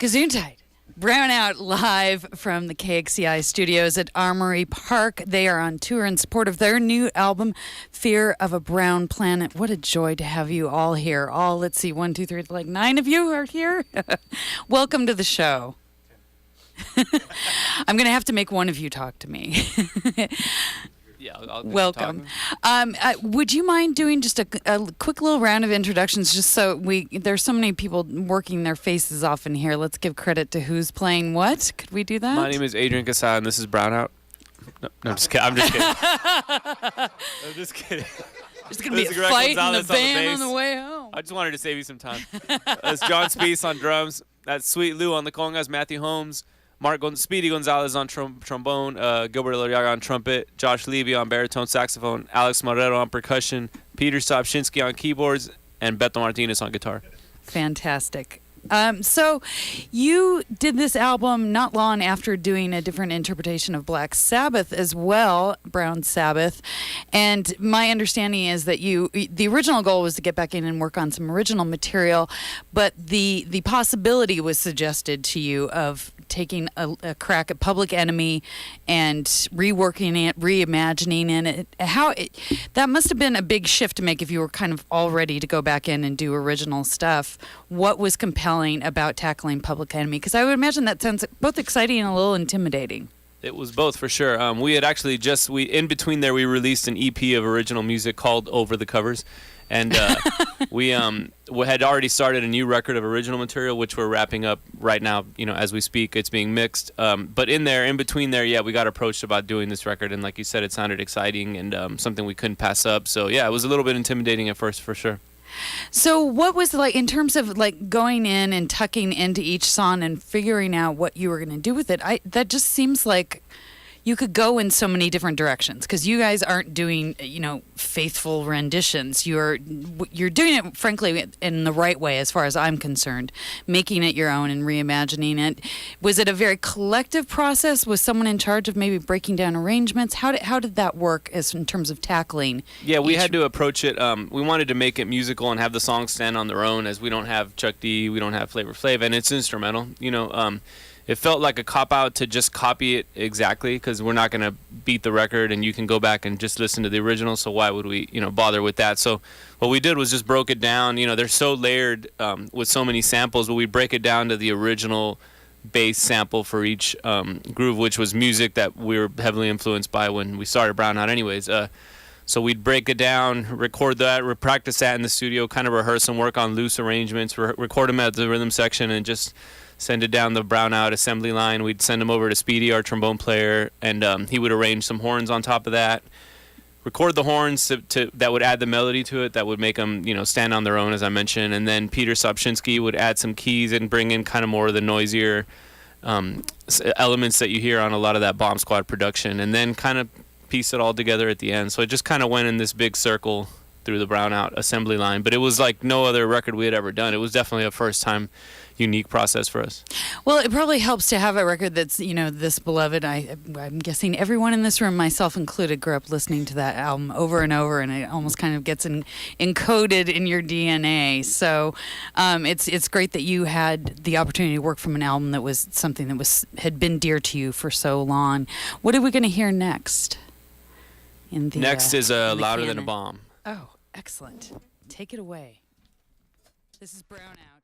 Gesundheit. Brownout live from the KXCI studios at Armory Park. They are on tour in support of their new album, Fear of a Brown Planet. What a joy to have you all here. All, let's see, 1, 2, 3, like 9 of you are here. Welcome to the show. I'm going to have to make one of you talk to me. Yeah, I'll welcome. Would you mind doing just a quick little round of introductions, just so there's so many people working their faces off in here. Let's give credit to who's playing what. Could we do that? My name is KXCI, and this is Brownout. No, I'm just kidding. I'm just kidding. There's going to be a fight in the van on the way home. I just wanted to save you some time. That's John Speece on drums. That's Sweet Lou on the congas. Matthew Holmes. Speedy Gonzalez on trombone, Gilbert Lariaga on trumpet, Josh Levy on baritone saxophone, Alex Marrero on percussion, Peter Sobczynski on keyboards, and Beto Martinez on guitar. Fantastic. So you did this album not long after doing a different interpretation of Black Sabbath as well, Brown Sabbath. And my understanding is that the original goal was to get back in and work on some original material, but the possibility was suggested to you of taking a crack at Public Enemy and reworking it, reimagining it. That must have been a big shift to make if you were kind of all ready to go back in and do original stuff. What was compelling about tackling Public Enemy? Because I would imagine that sounds both exciting and a little intimidating. It was both, for sure. We had actually in between there, we released an EP of original music called Over the Covers. And we had already started a new record of original material, which we're wrapping up right now, as we speak. It's being mixed. But in between there, we got approached about doing this record. And like you said, it sounded exciting and something we couldn't pass up. So, it was a little bit intimidating at first, for sure. So what was like in terms of like going in and tucking into each song and figuring out what you were going to do with it? That just seems like you could go in so many different directions, because you guys aren't doing, faithful renditions. You're doing it, frankly, in the right way, as far as I'm concerned, making it your own and reimagining it. Was it a very collective process? Was someone in charge of maybe breaking down arrangements? How did that work in terms of tackling? Yeah, we had to approach it. We wanted to make it musical and have the songs stand on their own, as we don't have Chuck D, we don't have Flavor Flav, and it's instrumental. It felt like a cop-out to just copy it exactly, because we're not going to beat the record, and you can go back and just listen to the original, so why would we, bother with that? So what we did was just broke it down. They're so layered with so many samples, but we break it down to the original bass sample for each groove, which was music that we were heavily influenced by when we started Brownout anyways. So we'd break it down, record that, practice that in the studio, kind of rehearse and work on loose arrangements, record them at the rhythm section, and just send it down the Brownout assembly line. We'd send them over to Speedy, our trombone player, and he would arrange some horns on top of that. Record the horns that would add the melody to it, that would make them, stand on their own, as I mentioned. And then Peter Sobczynski would add some keys and bring in kind of more of the noisier elements that you hear on a lot of that Bomb Squad production, and then kind of piece it all together at the end. So it just kind of went in this big circle through the Brownout assembly line. But it was like no other record we had ever done. It was definitely a first-time unique process for us. Well, it probably helps to have a record that's, this beloved. I'm guessing everyone in this room, myself included, grew up listening to that album over and over, and it almost kind of gets encoded in your DNA. So it's great that you had the opportunity to work from an album that was something that had been dear to you for so long. What are we going to hear next? Next is Louder Than a Bomb. Oh, excellent. Take it away. This is Brownout.